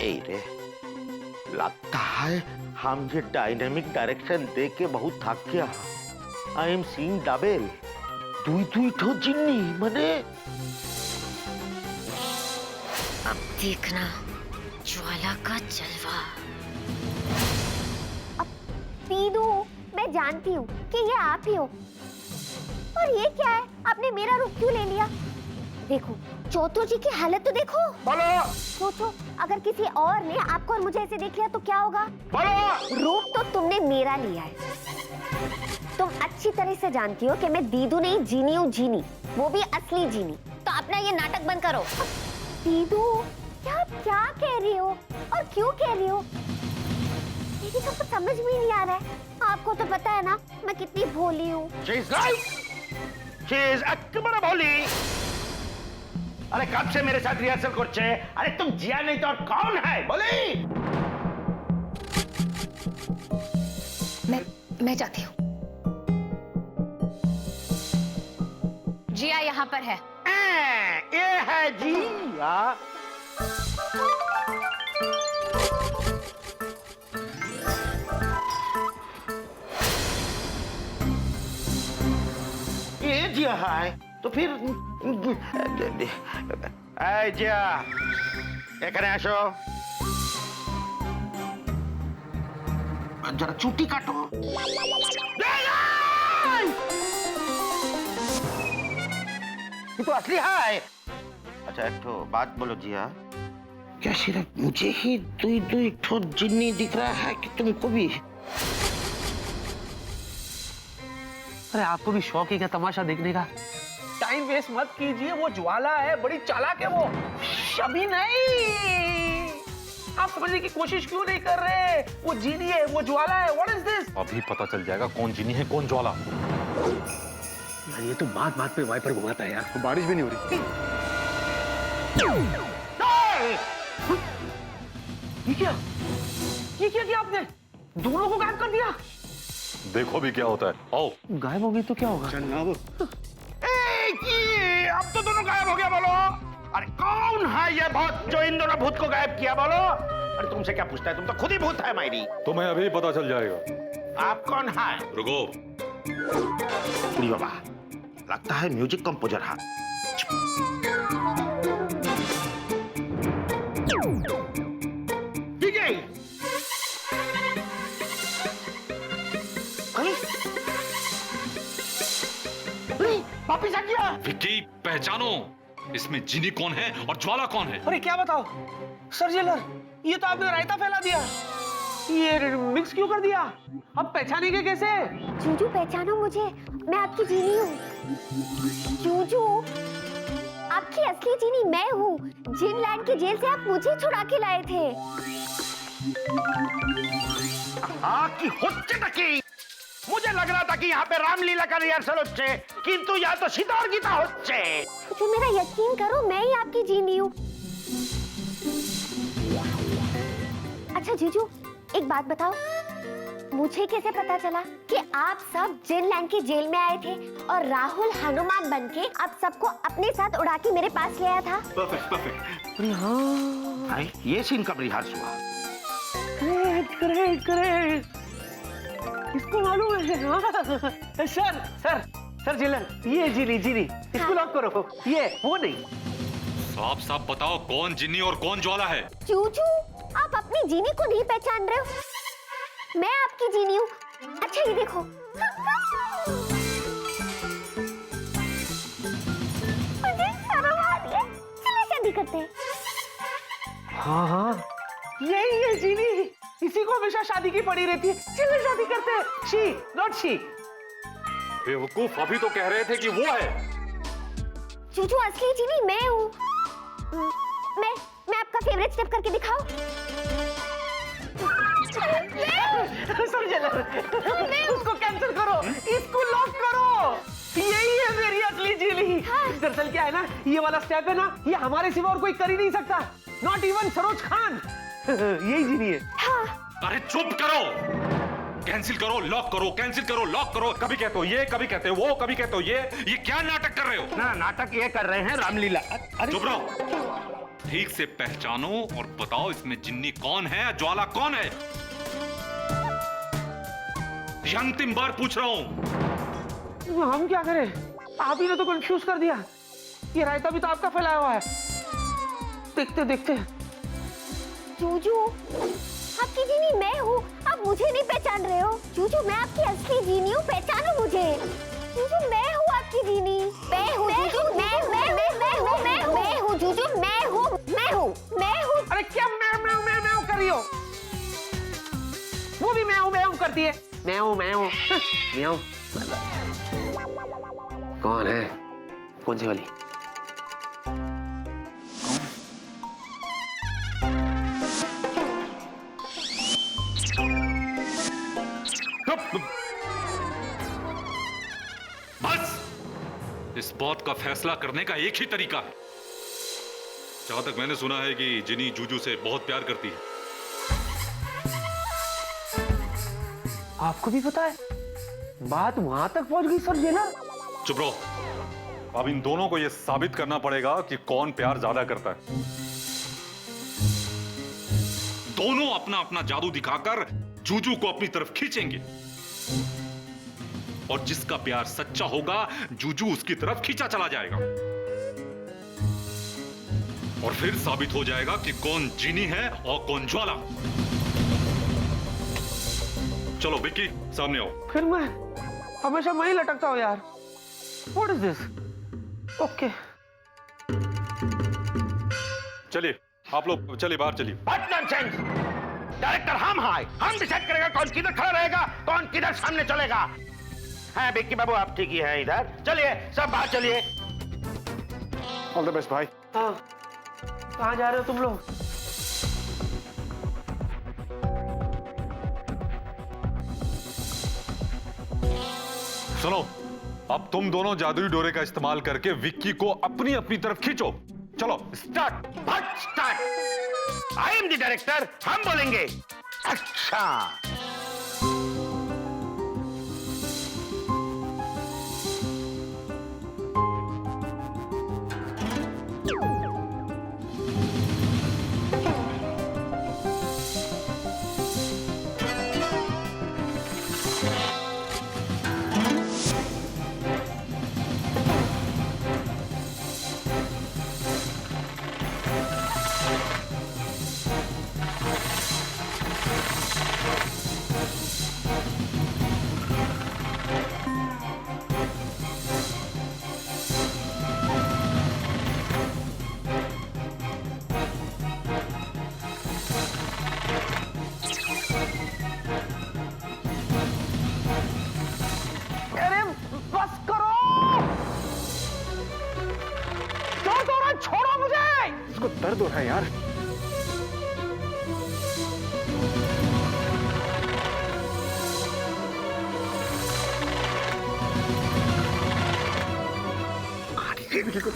ए रे, लगता है हम ये डायनामिक डायरेक्शन देख के बहुत थक गया। I am seeing double. दुई ठो जिन्नी मने। अब देखना ज्वाला का जलवा। अब दीदू, मैं जानती हूँ कि ये आप ही हो। और ये क्या है, आपने मेरा रूप क्यों ले लिया? देखो चौथो जी की हालत तो देखो। बोलो। सोचो अगर किसी और ने आपको और मुझे ऐसे देख लिया तो क्या होगा? बोलो। रूप तो तुमने मेरा लिया है। तुम अच्छी तरह से जानती हो कि मैं दीदू नहीं जीनी हूँ, जीनी, वो भी असली जीनी। तो अपना ये नाटक बंद करो। दीदू, क्या कह रही हो और क्यों कह रही हो? मेरी तो कुछ समझ में नहीं आ रहा है। आपको तो पता है ना मैं कितनी भोली हूँ। একেবারে ভোলি। अरे कब से मेरे साथ रिहर्सल करछे? अरे तुम जिया नहीं तो और कौन है? बोली। मैं जाती हूँ। जिया यहाँ पर है। ये है जिया। ये जिया है तो फिर जिया এখানে আসো। जरा चुटी काटो। ये तो असली है। अच्छा एक तो बात बोलो जिया, क्या सिर्फ मुझे ही दुई ठो जिन्नी दिख रहा है कि तुमको भी? अरे आपको भी शौक है क्या तमाशा देखने का? टाइम वेस्ट मत कीजिए, वो ज्वाला है, बड़ी चालाक है वो। अभी नहीं, आप समझने की कोशिश क्यों नहीं कर रहे? वो जीनी है, वो ज्वाला है। What is this? अभी पता चल जाएगा कौन जीनी है कौन ज्वाला। यार ये तो बात बात पे वाइपर घुमाता है यार। बारिश भी नहीं हो रही। ये क्या किया आपने? दोनों को गायब कर दिया। देखो भी क्या होता है। आओ। गायब हो गई तो क्या होगा? अब तो दोनों गायब हो गया। बोलो अरे कौन है ये भूत जो इन दोनों भूत को गायब किया? बोलो। अरे तुमसे क्या पूछता है, तुम तो खुद ही भूत है मायरी। तुम्हें अभी पता चल जाएगा। आप कौन है? रुको। उड़ी बाबा, लगता है म्यूजिक कंपोजर है। डीजे वापिस आ गया। विक्की पहचानो, इसमें जीनी कौन है और ज्वाला कौन है? अरे क्या बताओ सर जेलर, ये तो आपने रायता फैला दिया। ये मिक्स क्यों कर दिया? अब पहचानेंगे कैसे? जूजू पहचानो मुझे, मैं आपकी जीनी हूँ। जूजू, आपकी असली जीनी मैं हूँ। जिनलैंड की जेल से आप मुझे छुड़ा के लाए थे। की होच्चे तकी। मुझे लग रहा था कि यहाँ पे रामलीला का रिहर्सल होच्छे, किंतु यहाँ तो सितार गीता होच्छे। तो मेरा यकीन करो, मैं ही आपकी जीनी हूँ। अच्छा जीजू, एक बात बताओ, मुझे कैसे पता चला कि आप सब जिनलैंड की जेल में आए थे और राहुल हनुमान बनके आप सबको अपने साथ उड़ा के मेरे पास ले आया था? परफेक्ट। हाँ, ये सीन कब रिहर्स हुआ? करेक्ट। इसको मालूम है। सर जेलर, ये जीनी, इसको लॉक करो। ये वो नहीं। साफ बताओ कौन जिन्नी और कौन ज्वाला है? जूजू, आप अपनी जीनी को नहीं पहचान रहे हो। मैं आपकी जीनी हूँ। अच्छा ये देखो। मुझे शर्म आ रही है। चलो शादी करते हैं। हाँ, यही है जीनी। इसी को हमेशा शादी की पड़ी रहती है। चलो शादी करते हैं। She, not she. बेवकूफ, अभी तो कह रहे थे कि वो है। जूजू, असली जीनी मैं हूँ। मैं आपका फेवरेट स्टेप करके दिखाऊं? सर जेलर, उसको कैंसिल करो, इसको लॉक करो। यही है मेरी असली जीनी। दरअसल क्या है ना, ये वाला स्टेप है ना, ये हमारे सिवा और कोई कर ही नहीं सकता। Not even Saroj Khan. यही जीनी है। अरे चुप करो, कैंसिल करो, लॉक करो, कैंसिल करो, लॉक करो। कभी कहते हो ये, कभी कहते हो वो, कभी कहते हो ये क्या नाटक कर रहे हो? ना नाटक ये कर रहे हैं रामलीला। चुप रहो। ठीक से पहचानो और बताओ इसमें जिन्नी कौन है, ज्वाला कौन है। ये अंतिम बार पूछ रहा हूं। हम क्या करें, आप ही ने तो कंफ्यूज कर दिया। ये रायता भी तो आपका फैलाया हुआ है। देखते देखते। जूजू, आपकी जीनी मैं हूँ, आप मुझे नहीं पहचान रहे हो। जूजू, मैं आपकी असली जीनी हूँ, पहचानो मुझे। जूजू, मैं हूँ आपकी जीनी। मैं हूँ जूजू, मैं हूँ जूजू, मैं हूँ। अरे क्या मैं कर रही हो? वो भी मैं हूँ करती है। मैं हूँ म्याऊं। कौन है? कौन सी वाली? बस, इस बात का फैसला करने का एक ही तरीका है। जहां तक मैंने सुना है कि जिनी जूजू से बहुत प्यार करती है। आपको भी पता है? बात वहां तक पहुंच गई सर जेलर। चुप रहो। अब इन दोनों को यह साबित करना पड़ेगा कि कौन प्यार ज्यादा करता है। दोनों अपना अपना जादू दिखाकर जूजू को अपनी तरफ खींचेंगे और जिसका प्यार सच्चा होगा जूजू उसकी तरफ खींचा चला जाएगा और फिर साबित हो जाएगा कि कौन जिनी है और कौन ज्वाला। चलो विक्की, सामने आओ। फिर मैं हमेशा वहीं लटकता हूं यार। What is this? ओके, चलिए आप लोग चलिए बाहर चलिए। What nonsense! डायरेक्टर हम डिसाइड करेगा कौन किधर खड़ा रहेगा, कौन किधर सामने चलेगा। हाँ बिक्की बाबू, आप ठीक ही हैं इधर। चलिए सब बाहर चलिए। ऑल द बेस्ट भाई। हाँ, कहाँ जा रहे हो तुम लोग? सुनो, अब तुम दोनों जादुई डोरे का इस्तेमाल करके विक्की को अपनी अपनी तरफ खींचो। चलो start. What start? I am the director, हम बोलेंगे। अच्छा, अरे बस करो, क्यों दो रहा? छोड़ो मुझे। इसको दर्द हो रहा है यार।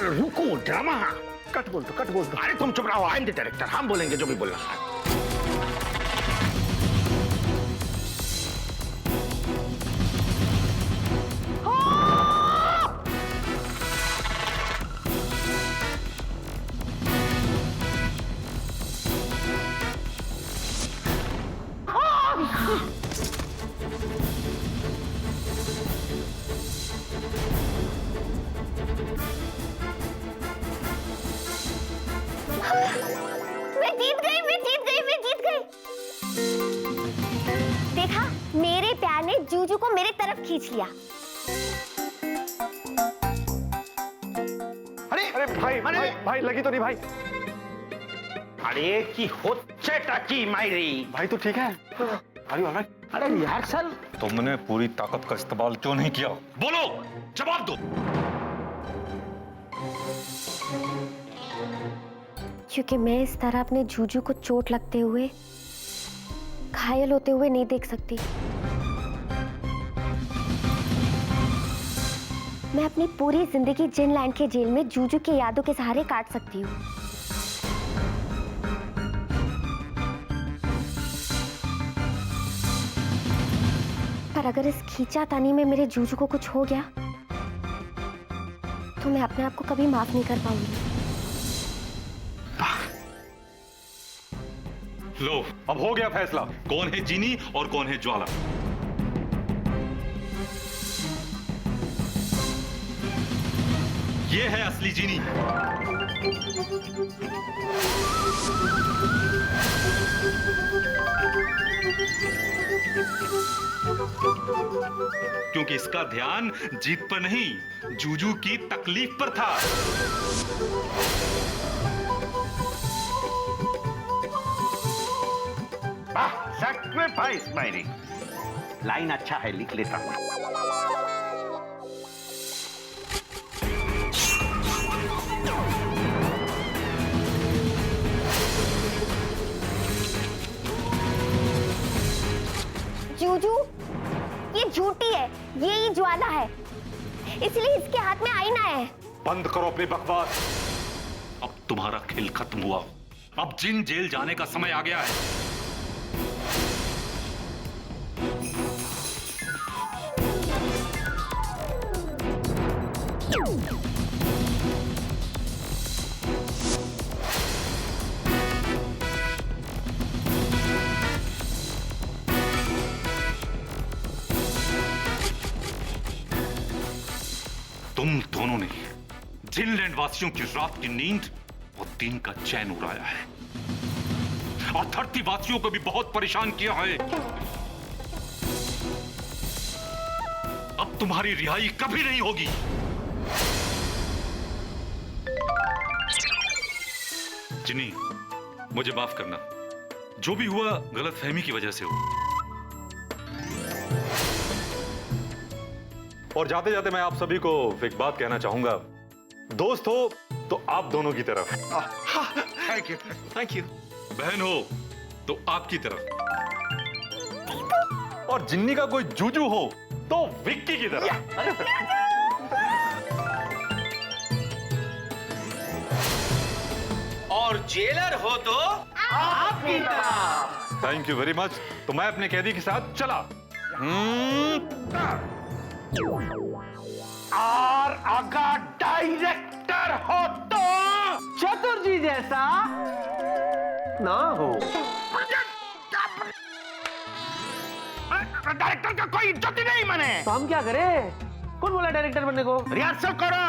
रुको, ड्रामा। कट बोल दो। अरे तुम चुप रहो, आई एम द डायरेक्टर, हम बोलेंगे जो भी बोलना है। मैं जीत गई। देखा, मेरे प्यार ने जूजू को मेरी तरफ खींच लिया। अरे भाई लगी तो नहीं भाई? अरे की होच्चेटा की मायरी। भाई तो ठीक है। अरे अरे यार सर, तुमने पूरी ताकत का इस्तेमाल क्यों नहीं किया? बोलो, जवाब दो। क्योंकि मैं इस तरह अपने जूजू को चोट लगते हुए, घायल होते हुए नहीं देख सकती। मैं अपनी पूरी जिंदगी जिनलैंड के जेल में जूजू की यादों के सहारे काट सकती हूँ। पर अगर इस खींचातानी में मेरे जूजू को कुछ हो गया तो मैं अपने आप को कभी माफ नहीं कर पाऊंगी। लो, अब हो गया फैसला, कौन है जिनी और कौन है ज्वाला। ये है असली जिनी। क्योंकि इसका ध्यान जीत पर नहीं, जूजू की तकलीफ पर था। सैक्रिफाइस माइनिंग लाइन अच्छा है, लिख लेता हूं। जूजू, ये झूठी है, ये ही ज्वाला है, इसलिए इसके हाथ में आईना है। बंद करो अपनी बकवास। अब तुम्हारा खेल खत्म हुआ। अब जिन जेल जाने का समय आ गया है। तुम दोनों ने जिनलैंड वासियों की रात की नींद और दिन का चैन उड़ाया है, और धरती वासियों को भी बहुत परेशान किया है। अब तुम्हारी रिहाई कभी नहीं होगी। जिनी, मुझे माफ करना, जो भी हुआ गलतफहमी की वजह से हुआ। और जाते जाते मैं आप सभी को एक बात कहना चाहूंगा, दोस्त हो तो आप दोनों की तरफ, थैंक यू, थैंक यू। बहन हो तो आपकी तरफ, और जिन्नी का कोई जूजू हो तो विक्की की तरफ। और जेलर हो तो आपकी तरफ। Thank you very much. तो मैं अपने कैदी के साथ चला। और अगर डायरेक्टर हो तो चतुर जी जैसा ना हो। डायरेक्टर का कोई इज्जत ही नहीं मने। तो हम क्या करें? कौन बोला डायरेक्टर बनने को? रिहर्सल करो,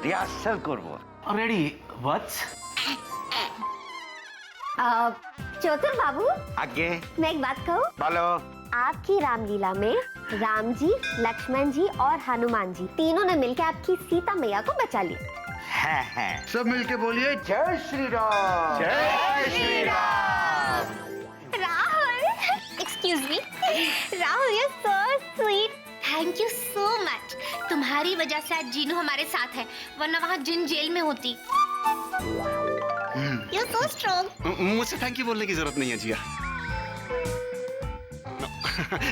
रिहर्सल करो। Ready, what's? चतुर बाबू, आगे मैं एक बात कहूँ? बोलो। आपकी रामलीला में राम जी, लक्ष्मण जी और हनुमान जी तीनों ने मिलकर आपकी सीता मैया को बचा लिया। है सब मिलके बोलिए जय श्री राम। जय Shri Ram. Rahul, excuse me, Rahul you so sweet, thank you so much. तुम्हारी वजह से आज जीनू हमारे साथ है, वरना वहाँ जिन जेल में होती। You so strong. मुझसे थैंक यू बोलने की जरूरत नहीं है जिया।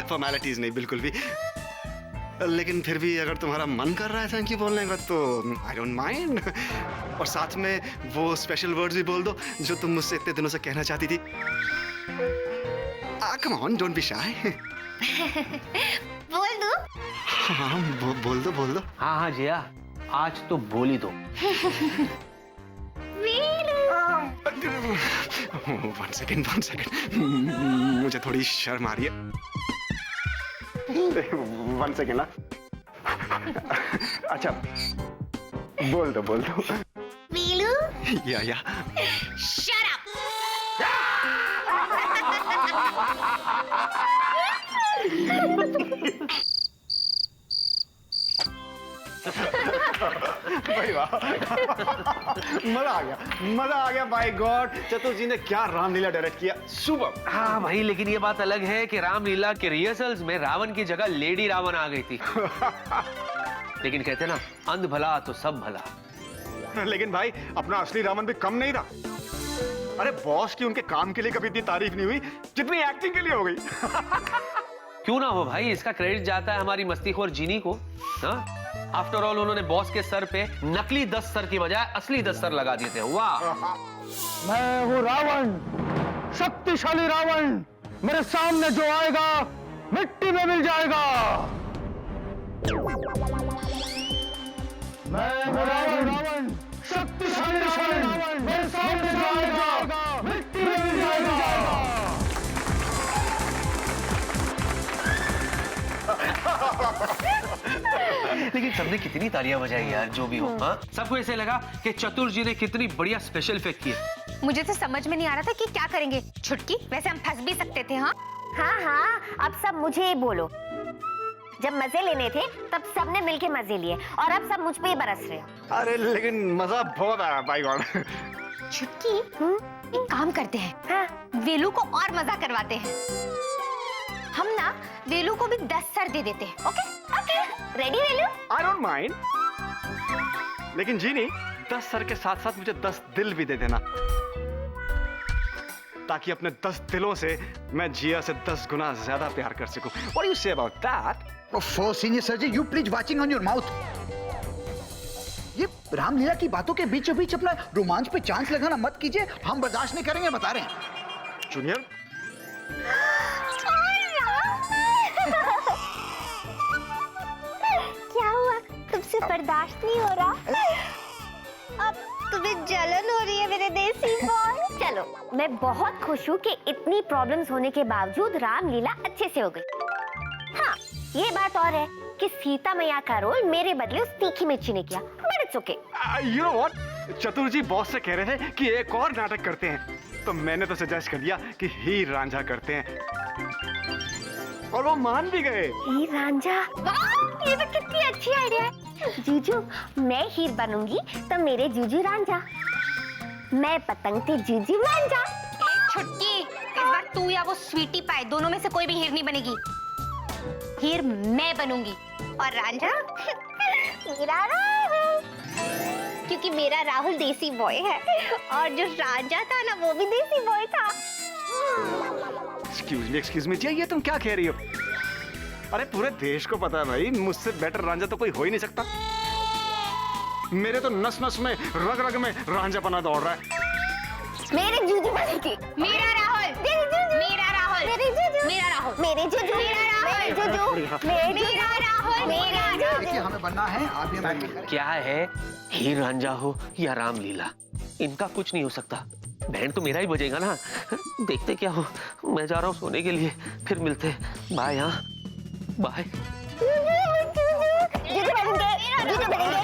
फॉर्मेलिटीज नहीं, बिल्कुल भी। लेकिन फिर भी अगर तुम्हारा मन कर रहा है थैंक यू बोलने का तो आई डोंट माइंड। और साथ में वो स्पेशल वर्ड्स भी बोल दो जो तुम मुझसे इतने दिनों से कहना चाहती थी। Come on, don't be shy. बोल दो। हाँ, बोल दो। हाँ हाँ जिया, आज तो बोल ही दो। वन सेकेंड, मुझे थोड़ी शर्म आ रही है। One second. अच्छा, बोल दो। वीलू, या शट अप। भाई वाह, मजा आ गया बाय गॉड। चतुर जी ने क्या रामलीला डायरेक्ट किया, सुपर। हाँ भाई, लेकिन ये बात अलग है कि रामलीला के रिहर्सल्स में रावण की जगह लेडी रावण आ गई थी। लेकिन कहते ना, अंध भला तो सब भला। लेकिन भाई, अपना असली रावण भी कम नहीं था। अरे बॉस की उनके काम के लिए कभी इतनी तारीफ नहीं हुई जितनी एक्टिंग के लिए हो गई। क्यों ना हो भाई, इसका क्रेडिट जाता है हमारी मस्तीखोर जीनी को। आफ्टर ऑल उन्होंने बॉस के सर पे नकली 10 सर की बजाय असली 10 सर लगा दिए थे। वाह। मैं हूँ रावण, शक्तिशाली रावण। मेरे सामने जो आएगा मिट्टी में मिल जाएगा। मैं हूँ रावण, शक्तिशाली रावण। लेकिन सबने कितनी तालियां बजाई यार, जो भी हो। हाँ, सबको ऐसे लगा कि चतुर जी ने कितनी बढ़िया स्पेशल इफेक्ट किए। मुझे तो समझ में नहीं आ रहा था कि क्या करेंगे। छुटकी, वैसे हम फंस भी सकते थे। हाँ हाँ हाँ, अब सब मुझे ही बोलो। जब मजे लेने थे तब सबने मिलके मजे लिए और अब सब मुझ पे ही बरस रहे हो। अरे लेकिन मजा बहुत आया, बाय गॉड। छुटकी, एक काम करते हैं। हाँ, वेलू को और मजा करवाते हैं। हम ना वेलू को भी 10 सर दे देते हैं। Okay okay, ready Velu? I don't mind, लेकिन जीनी 10 सर के साथ साथ मुझे 10 दिल भी दे देना, ताकि अपने 10 दिलों से मैं जिया से 10 गुना ज्यादा प्यार कर सकूं। What do you say about that? Oh, senior sir ji, you please watching on your mouth. ये रामलीला की बातों के बीचों बीच अपना रोमांच पे चांस लगाना मत कीजिए, हम बर्दाश्त नहीं करेंगे, बता रहे हैं। जूनियर, क्या हुआ, तुमसे बर्दाश्त नहीं हो रहा? अब तुम्हें जलन हो रही है मेरे देसी बॉय। चलो, मैं बहुत खुश हूँ कि इतनी प्रॉब्लम्स होने के बावजूद रामलीला अच्छे से हो गई। हाँ, ये बात और है कि सीता मैया का रोल मेरे बदले उस तीखी मिर्ची ने किया, but it's okay. You know what, चतुर जी बॉस से कह रहे थे कि एक और नाटक करते हैं, तो मैंने तो सजेस्ट कर दिया कि हीर रांझा करते हैं, और वो मान भी गए। हीर रांझा, वाह, ये तो कितनी अच्छी आइडिया है। जीजू, मैं हीर बनूंगी तो मेरे जीजू रांझा, मैं पतंग थी जीजू रांझा। छुटकी, इस बार तू या वो स्वीटी पाए, दोनों में से कोई भी हीर नहीं बनेगी। हीर मैं बनूंगी और रांझा मेरा राहुल, क्योंकि मेरा राहुल देसी बॉय है और जो रांझा था ना वो भी देसी बॉय था। एक्सक्यूज मी जी, ये तुम क्या कह रही हो? अरे पूरे देश को पता है भाई, मुझसे बेटर रांझा तो कोई हो ही नहीं सकता। मेरे तो नस नस में, रग रग में रांझापना दौड़ रहा है। मेरे जीजू बनेगी। मेरा राहुल, मेरा राहुल, मेरे जीजू, मेरा राहुल, मेरे जीजू, मेरा राहुल, मेरे जीजू, मेरा राहुल, मेरा राहुल। देखिए, हमें बनना है, आप भी हमारे लिए। क्या है, हीर रांझा हो या रामलीला, इनका कुछ नहीं हो सकता। बैंड तो मेरा ही बजेगा ना। देखते क्या हो, मैं जा रहा हूँ सोने के लिए, फिर मिलते हैं। बाय। हाँ बाय। जीजू बनेंगे, जीजू बनेंगे।